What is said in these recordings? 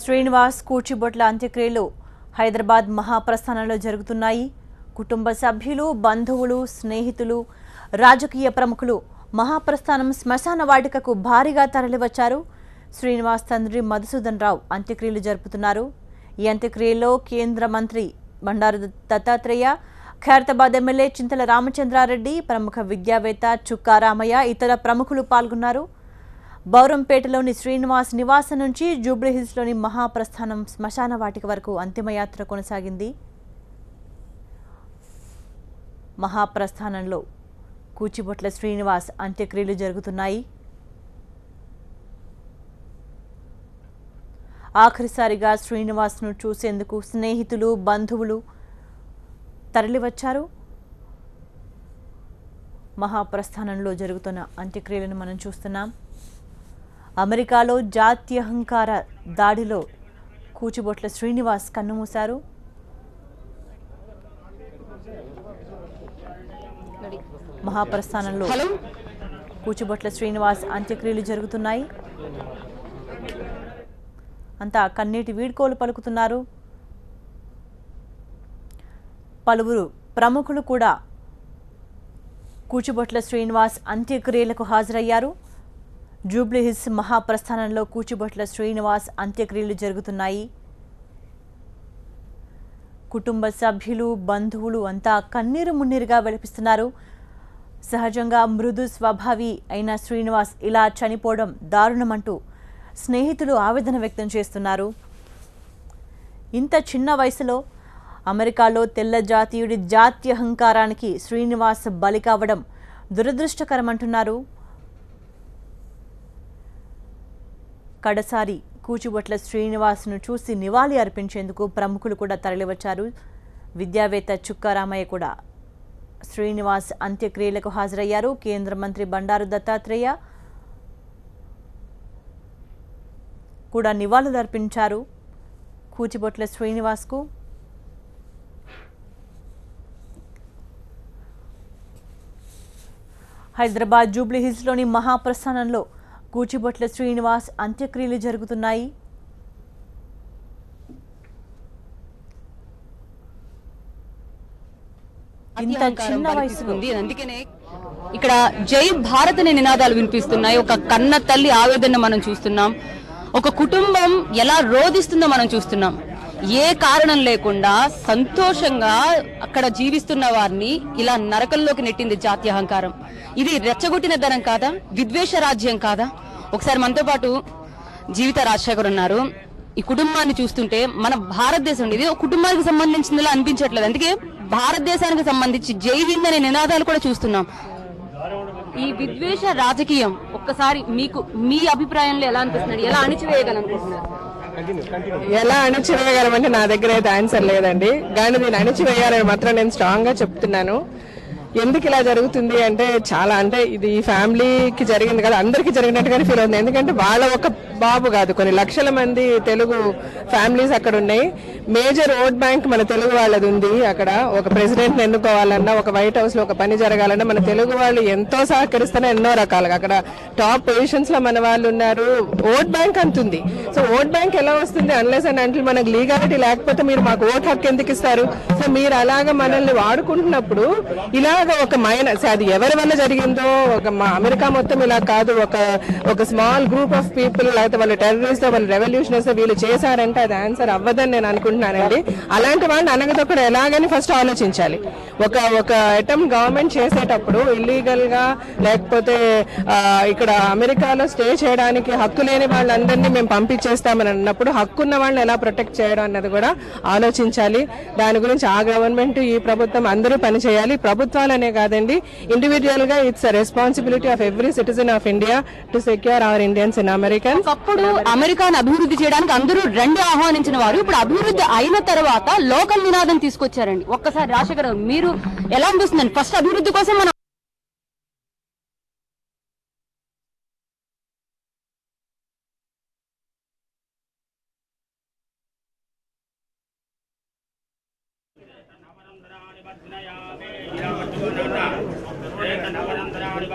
శ్రీనివాస్ కూచిబొట్ల అంత్యక్రియలు హైదరాబాద్ మహాప్రస్థానంలో జరుగుతున్నాయి. కుటుంబ సభ్యులు, బంధువులు, స్నేహితులు, రాజకీయ ప్రముఖులు మహాప్రస్థానం శ్మశాన వాటికకు భారీగా తరలివచ్చారు. శ్రీనివాస్ తండ్రి మధుసూదన్ రావు అంత్యక్రియలు జరుపుతున్నారు. ఈ అంత్యక్రియలో కేంద్ర మంత్రి బండారు దత్తాత్రేయ, ఖైరతాబాద్ ఎమ్మెల్యే చింతల రామచంద్రారెడ్డి, ప్రముఖ విద్యావేత్త చుక్కా రామయ్య, ఇతర ప్రముఖులు పాల్గొన్నారు. బౌరంపేటలోని శ్రీనివాస్ నివాసం నుంచి జూబ్లీహిల్స్లోని మహాప్రస్థానం శ్మశాన వాటిక వరకు అంతిమయాత్ర కొనసాగింది. మహాప్రస్థానంలో కూచిబొట్ల శ్రీనివాస్ అంత్యక్రియలు జరుగుతున్నాయి. ఆఖరిసారిగా శ్రీనివాస్ను చూసేందుకు స్నేహితులు, బంధువులు తరలివచ్చారు. మహాప్రస్థానంలో జరుగుతున్న అంత్యక్రియలను మనం చూస్తున్నాం. అమెరికాలో జాత్యహంకార దాడిలో కూచిబొట్ల శ్రీనివాస్ కన్నుమూశారు. మహాప్రస్థానంలో కూచిబొట్ల శ్రీనివాస్ అంత్యక్రియలు జరుగుతున్నాయి. అంతా కన్నీటి వీడ్కోలు పలుకుతున్నారు. పలువురు ప్రముఖులు కూడా కూచిబొట్ల శ్రీనివాస్ అంత్యక్రియలకు హాజరయ్యారు. జూబ్లీహిల్స్ మహాప్రస్థానంలో కూచిబొట్ల శ్రీనివాస్ అంత్యక్రియలు జరుగుతున్నాయి. కుటుంబ సభ్యులు, బంధువులు అంతా కన్నీరు మున్నీరుగా విలపిస్తున్నారు. సహజంగా మృదు స్వభావి అయిన శ్రీనివాస్ ఇలా చనిపోవడం దారుణమంటూ స్నేహితులు ఆవేదన వ్యక్తం చేస్తున్నారు. ఇంత చిన్న వయసులో అమెరికాలో తెల్ల జాతీయుడి జాత్యహంకారానికి శ్రీనివాస్ బలి కావడం దురదృష్టకరమంటున్నారు. కడసారి కూచిబొట్ల శ్రీనివాస్ను చూసి నివాళి అర్పించేందుకు ప్రముఖులు కూడా తరలివచ్చారు. విద్యావేత్త చుక్కా రామయ్య కూడా శ్రీనివాస్ అంత్యక్రియలకు హాజరయ్యారు. కేంద్ర మంత్రి బండారు దత్తాత్రేయ కూడా నివాళులు అర్పించారు కూచిబొట్ల శ్రీనివాస్కు. హైదరాబాద్ జూబ్లీహిల్స్లోని మహాప్రస్థానంలో కూచిబొట్ల శ్రీనివాస్ అంత్యక్రియలు జరుగుతున్నాయి. ఇంత చిన్న వయసులో అందుకనే ఇక్కడ జై భారత్ అనే నినాదాలు వినిపిస్తున్నాయి. ఒక కన్న తల్లి ఆవేదన మనం చూస్తున్నాం. ఒక కుటుంబం ఎలా రోధిస్తుందో మనం చూస్తున్నాం. ఏ కారణం లేకుండా సంతోషంగా అక్కడ జీవిస్తున్న వారిని ఇలా నరకంలోకి నెట్టింది జాత్యహంకారం. ఇది రెచ్చగొట్టిన ధనం కాదా? విద్వేష రాజ్యం కాదా? ఒకసారి మనతో పాటు జీవిత రాజశేఖర్ ఉన్నారు. ఈ కుటుంబాన్ని చూస్తుంటే మన భారతదేశం ఇది ఒక కుటుంబానికి సంబంధించిందిలా అనిపించట్లేదు. అందుకే భారతదేశానికి సంబంధించి జై హింద్ అనే నినాదాలు కూడా చూస్తున్నాం. ఈ విద్వేష రాజకీయం ఒక్కసారి మీకు మీ అభిప్రాయంలో ఎలా అనిపిస్తుంది? ఎలా అణిచివేయగలనుకుంటున్నారు? ఎలా అణిచివేయగలమంటే నా దగ్గర అయితే ఆన్సర్ లేదండి. కానీ దీన్ని అణిచివేయాలని మాత్రం నేను స్ట్రాంగ్ గా చెప్తున్నాను. ఎందుకు ఇలా జరుగుతుంది అంటే చాలా అంటే ఇది ఈ ఫ్యామిలీకి జరిగింది కదా, అందరికీ జరిగినట్టుగానే ఫీల్ అవుతుంది. ఎందుకంటే వాళ్ళ ఒక బాబు కాదు, కొన్ని లక్షల మంది తెలుగు ఫ్యామిలీస్ అక్కడ ఉన్నాయి. మేజర్ ఓట్ బ్యాంక్ మన తెలుగు వాళ్ళది ఉంది. అక్కడ ఒక ప్రెసిడెంట్ ఎన్నుకోవాలన్నా, ఒక వైట్ హౌస్ లో ఒక పని జరగాలన్నా మన తెలుగు వాళ్ళు ఎంతో సహకరిస్తున్నా ఎన్నో రకాలుగా అక్కడ టాప్ పొజిషన్స్ లో మన వాళ్ళు ఉన్నారు. ఓట్ బ్యాంక్ అంతుంది. సో ఓట్ బ్యాంక్ ఎలా వస్తుంది? అన్లెస్ అండ్ అంటిల్ మనకు లీగాలిటీ లేకపోతే మీరు మాకు ఓట్ హక్కు ఎందుకు ఇస్తారు? సో మీరు అలాగా మనల్ని వాడుకుంటున్నప్పుడు ఇలా ఒక మైనస్, అది ఎవరి వల్ల జరిగిందో, ఒక అమెరికా మొత్తం ఇలా కాదు, ఒక స్మాల్ గ్రూప్ ఆఫ్ పీపుల్, లేకపోతే వాళ్ళు టెర్రరిస్ట్, వాళ్ళు రెవల్యూషనర్స్ వీళ్ళు చేశారంటే అది ఆన్సర్ అవ్వదని నేను అనుకుంటున్నానండి. అలాంటి వాళ్ళని అనగదొక్కడు ఎలాగని ఫస్ట్ ఆలోచించాలి. ఒక అటెంప్ట్ గవర్నమెంట్ చేసేటప్పుడు ఇల్లీగల్ గా లేకపోతే ఇక్కడ అమెరికాలో స్టే చేయడానికి హక్కు లేని వాళ్ళందరినీ మేము పంపించేస్తామని అన్నప్పుడు హక్కున్న వాళ్ళని ఎలా ప్రొటెక్ట్ చేయడం అన్నది కూడా ఆలోచించాలి. దాని గురించి ఆ గవర్నమెంట్, ఈ ప్రభుత్వం అందరూ పనిచేయాలి. ప్రభుత్వాలనే కాదండి, ఇండివిజువల్ గా it's responsibility of every citizen of India to secure hour Indians in America. ఒకప్పుడు అమెరికాను అభివృద్ధి చేయడానికి అందరూ రెండు ఆహ్వానించిన వారు ఇప్పుడు అభివృద్ధి అయిన తర్వాత లోకల్ నినాదం తీసుకొచ్చారండి. ఒక్కసారి రాజశేఖర్ మీరు ఎలా అనిపిస్తుందండి? ఫస్ట్ అభివృద్ధి కోసం మనం నవరంధ్రాణి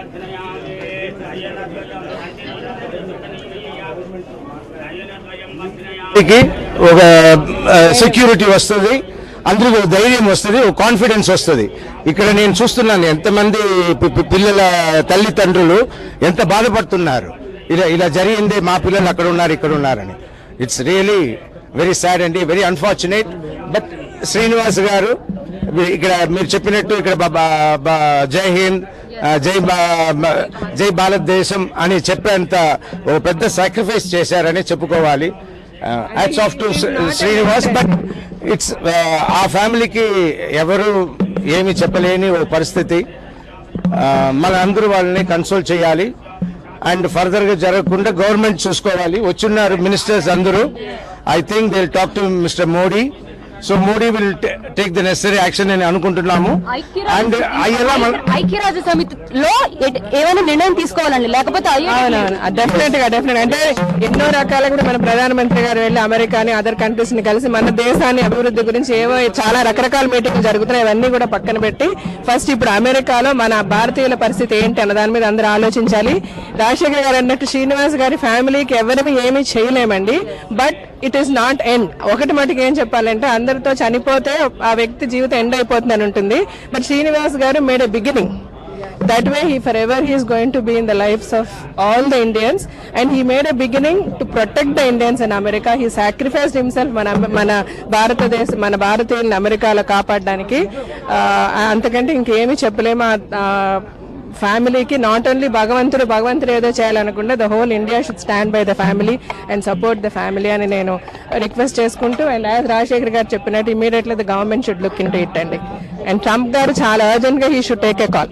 ఫ్యామిలీకి ఒక సెక్యూరిటీ వస్తుంది, అందరికీ ఒక ధైర్యం వస్తుంది, ఒక కాన్ఫిడెన్స్ వస్తుంది. ఇక్కడ నేను చూస్తున్నాను ఎంతమంది పిల్లల తల్లిదండ్రులు ఎంత బాధపడుతున్నారు, ఇలా జరిగింది, మా పిల్లలు అక్కడ ఉన్నారు ఇక్కడ ఉన్నారని. ఇట్స్ రియలీ వెరీ సాడ్ అండి, వెరీ అన్ఫార్చునేట్. బట్ శ్రీనివాస్ గారు ఇక్కడ మీరు చెప్పినట్టు ఇక్కడ జై హింద్, జై భారతదేశం అని చెప్పేంత ఒక పెద్ద సాక్రిఫైస్ చేశారని చెప్పుకోవాలి. Hats off to Srinivas. But it's ఆ ఫ్యామిలీకి ఎవరు ఏమి చెప్పలేని ఒక పరిస్థితి. మన అందరూ వాళ్ళని కన్సోల్ చేయాలి అండ్ ఫర్దర్ గా జరగకుండా గవర్నమెంట్ చూసుకోవాలి. వచ్చున్నారు మినిస్టర్స్ అందరూ. I think they will talk to mister Modi. So Modi will take the necessary action అని అనుకుంటున్నాము. అండ్ ఐక్యరాజ్య సమితిలో ఏమైనా నిర్ణయం తీసుకోవాలండి, లేకపోతే డెఫినెట్ గా అంటే ఎన్నో రకాలుగా కూడా మన ప్రధానమంత్రి గారు వెళ్ళి అమెరికాని అదర్ కంట్రీస్ ని కలిసి మన దేశాన్ని అభివృద్ధి గురించి ఏవో చాలా రకరకాల మీటింగ్లు జరుగుతున్నాయి. ఇవన్నీ కూడా పక్కన పెట్టి ఫస్ట్ ఇప్పుడు అమెరికాలో మన భారతీయుల పరిస్థితి ఏంటి అన్న దాని మీద అందరూ ఆలోచించాలి. రాజశేఖర్ గారు అన్నట్టు శ్రీనివాస్ గారి ఫ్యామిలీకి ఎవరిని ఏమీ చేయలేమండి. But it is not end. ఒకటి మటుకు ఏం చెప్పాలంటే అందరితో చనిపోతే ఆ వ్యక్తి జీవితం ఎండ్ అయిపోతుంది అని ఉంటుంది. బట్ శ్రీనివాస్ గారు made a beginning. That way forever he is going to be in the lives of all the Indians, and he made a beginning to protect the Indians in America. He sacrificed himself మన భారతీయులను అమెరికాలో కాపాడడానికి. అంతకంటే ఇంకేమీ చెప్పలేము. ఫ్యామిలీకి not only భగవంతుడు ఏదో చేయాలనుకుంటే the whole India should stand by the family and support the family అని నేను రిక్వెస్ట్ చేసుకుంటూ, అండ్ యాజ్ రాజశేఖర్ గారు చెప్పినట్టు immediately the government should look into it అండి. అండ్ ట్రంప్ గారు చాలా అర్జెంట్ గా he should take a call.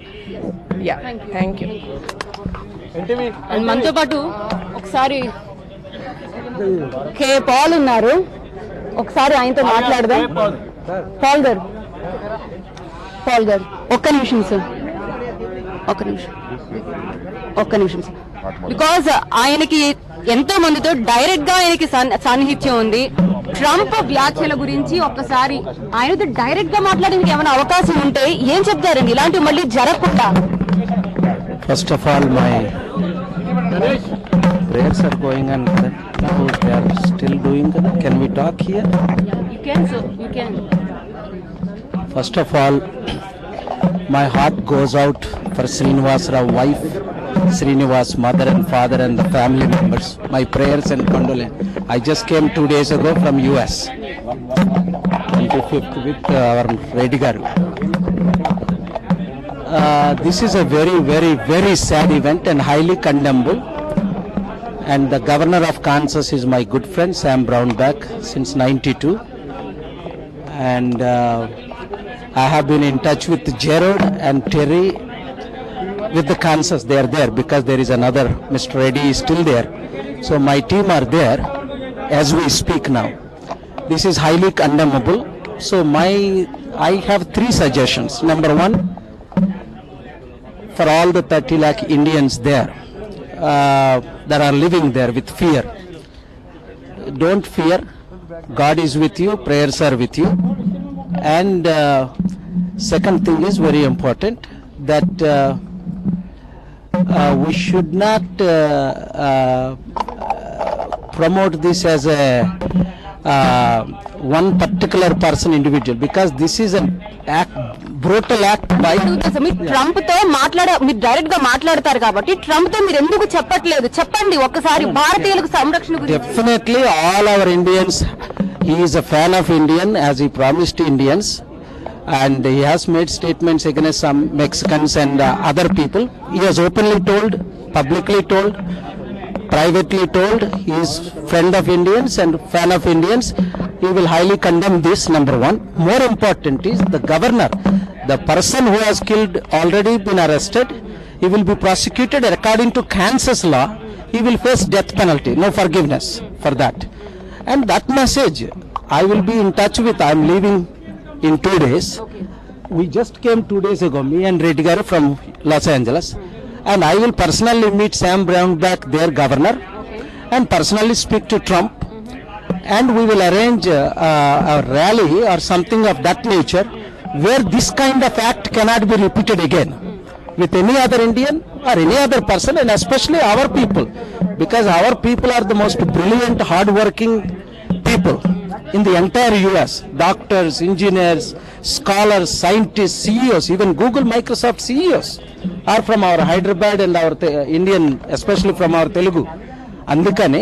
Yeah, thank you. And మనతో పాటు ఒకసారి కే పాల్ ఉన్నారు, ఒకసారి ఆయనతో మాట్లాడదాం. పాల్ గారు ఒక్క నిమిషం సార్, ఒక్క నిమిషం సార్. బికాజ్ ఆయనకి ఎంతో మందితో డైరెక్ట్ గా ఆయనకి సాన్నిహిత్యం ఉంది. ట్రంప్ వ్యాఖ్యల గురించి ఒక్కసారి ఆయనతో డైరెక్ట్ గా మాట్లాడడానికి ఏమైనా అవకాశం ఉంటే ఏం చెప్తారండి, ఇలాంటివి మళ్ళీ జరగకుండా? First of all, my prayers are going on. People, they are still doing. Can we talk here? You can, sir. You can. First of all, my heart goes out for Srinivas Rao wife, Srinivas mother and father and the family members. My prayers and condolences. I just came 2 days ago from US, 25th with our Reddy Garu. This is a very, very, very sad event and highly condemnable. And the governor of Kansas is my good friend, Sam Brownback, since '92. And I have been in touch with Gerard and Terry with the Kansas. They are there because there is another, Mr. Reddy is still there. So my team are there as we speak now. This is highly condemnable. So I have 3 suggestions. Number 1, for all the 30 lakh Indians there that are living there with fear. Don't fear. God is with you. Prayers are with you. And second thing is very important, that we should not promote this as a one particular person individual, because this is an act, brutal act by Trump తో మీరు direct గా మాట్లాడతారు కాబట్టి Trump తో మీరు ఎందుకు చెప్పట్లేదు? చెప్పండి ఒక్కసారి భారతీయులకు సంరక్షణ గురించి. Definitely all our Indians, he is a fan of Indian as he promised Indians, and he has made statements against some Mexicans and other people. He has openly told, publicly told, privately told he is friend of Indians and fan of Indians. He will highly condemn this, number 1. More important is the governor, the person who has killed, already been arrested. He will be prosecuted according to Kansas law. He will face death penalty, no forgiveness for that. And that message I will be in touch with. I am leaving in 2 days. We just came 2 days ago, me and Reddy Garu from Los Angeles, and I will personally meet Sam Brownback, their governor, and personally speak to Trump, and we will arrange a rally or something of that nature where this kind of act cannot be repeated again with any other Indian or any other person, and especially our people, because our people are the most brilliant, hard-working people in the entire US, doctors, engineers, scholars, scientists, CEOs, even Google, Microsoft CEOs are from our Hyderabad and our Indian, especially from our Telugu. అందుకని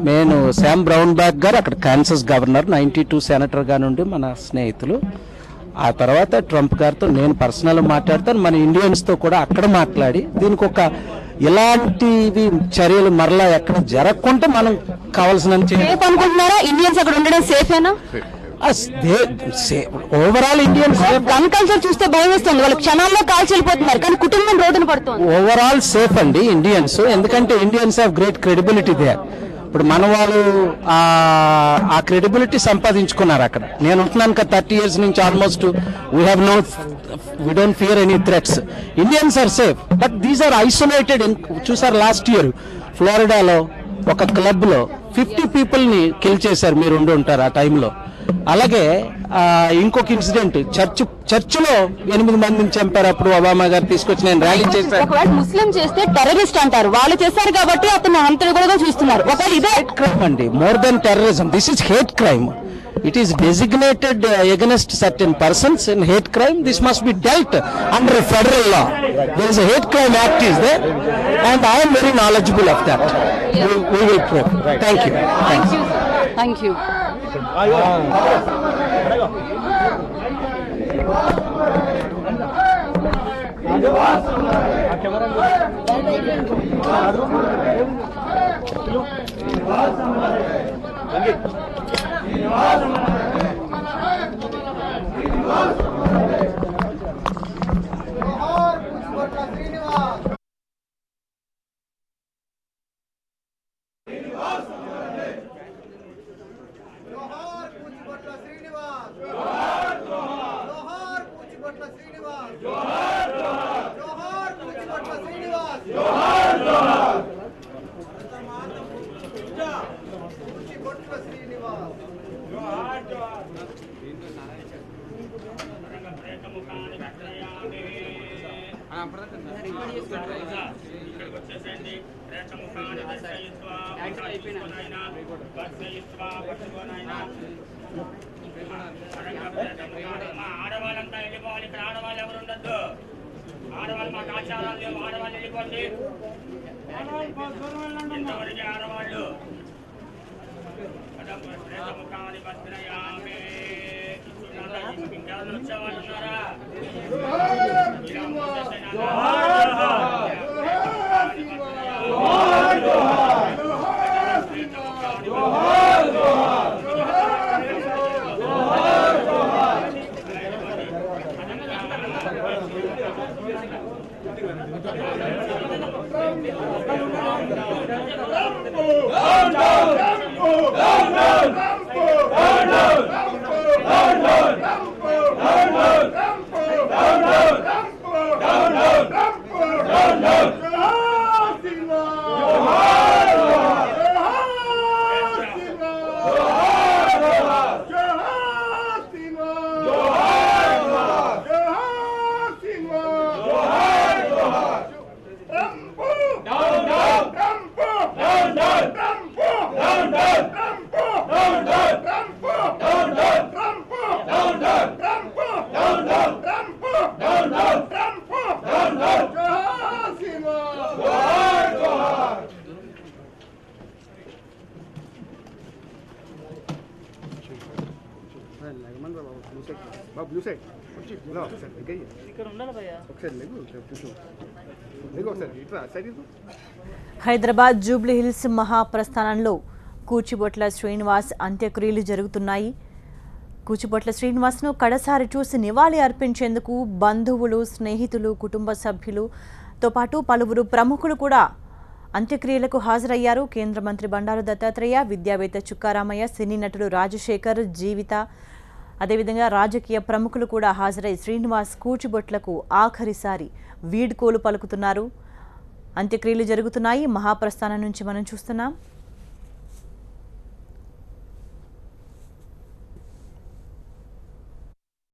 నేను Sam brown back గారు అక్కడ Kansas governor, 92 సెనేటర్గా నుండి మన స్నేహితులు. ఆ తర్వాత Trump గారితో నేను పర్సనల్ మాట్లాడతాను, మన ఇండియన్స్తో కూడా అక్కడ మాట్లాడి దీనికి ఒక ఇలాంటివి చర్యలు మరలా ఎక్కడ జరగకుండా మనం కావాల్సినంత సేఫ్ అనుకుంటున్నారా? ఇండియన్స్ అక్కడ ఉండడం సేఫేనా? ఓవరాల్ ఇండియన్స్ గన్ కల్చర్ చూస్తే భయం వేస్తుంది, వాళ్ళు క్షణాల్లో కాల్చి వెళ్ళిపోతున్నారు, కానీ కుటుంబం రోడ్డున పడుతుంది. ఓవరాల్ సేఫ్ అండి ఇండియన్స్, ఎందుకంటే Indians have great credibility they. ఇప్పుడు మన వాళ్ళు ఆ క్రెడిబిలిటీ సంపాదించుకున్నారు అక్కడ. నేను ఉంటున్నాను కదా 30 years నుంచి almost. We don't fear any threats. Indians are safe, but these are isolated. చూసారు లాస్ట్ ఇయర్ ఫ్లోరిడాలో ఒక క్లబ్ లో 50 people ని కిల్ చేశారు, మీరు ఉండి ఉంటారు ఆ టైంలో. అలాగే ఇంకొక ఇన్సిడెంట్ చర్చిలో 8 మందిని చంపారు. అప్పుడు ఒబామా గారు తీసుకొచ్చి నేను ర్యాలీ చేశాను. ఒకవేళ ముస్లిం చేస్తే టెర్రరిస్ట్ అంటారు, వాళ్ళు చేశారు కాబట్టి అతను హంతకుడుగా చూస్తున్నారు. ఒకవేళ ఇదే హేట్ క్రైమ్ అండి, more than terrorism. This is hate crime. It is designated against certain persons in hate crime. This must be dealt under a federal law. There is a hate crime act is there, and I am very knowledgeable of that. We will pray. Thank you. Thanks. Thank you. ఆడవాళ్ళంతా వెళ్ళిపోవాలి, ఇక్కడ ఆడవాళ్ళు ఎవరు ఉండద్దు. ఆడవాళ్ళు మాకు ఆచారాలు లేవు, ఆడవాళ్ళు వెళ్ళిపోండి. ఎంతవరకు ఆడవాళ్ళు ముఖాన్ని భద్రయామే. ఇంకెవరు వచ్చేవాళ్ళు ఉన్నారా? హైదరాబాద్ జూబ్లీహిల్స్ మహాప్రస్థానంలో కూచిబొట్ల శ్రీనివాస్ అంత్యక్రియలు జరుగుతున్నాయి. కూచిబొట్ల శ్రీనివాస్ను కడసారి చూసి నివాళి అర్పించేందుకు బంధువులు, స్నేహితులు, కుటుంబ సభ్యులతో పాటు పలువురు ప్రముఖులు కూడా అంత్యక్రియలకు హాజరయ్యారు. కేంద్ర మంత్రి బండారు దత్తాత్రేయ, విద్యావేత్త చుక్కారామయ్య, సినీ నటుడు రాజశేఖర్, జీవిత, అదేవిధంగా రాజకీయ ప్రముఖులు కూడా హాజరై శ్రీనివాస్ కూచిబొట్లకు ఆఖరిసారి వీడ్కోలు పలుకుతున్నారు. అంత్యక్రియలు జరుగుతున్నాయి. మహాప్రస్థానం నుంచి మనం చూస్తున్నాం.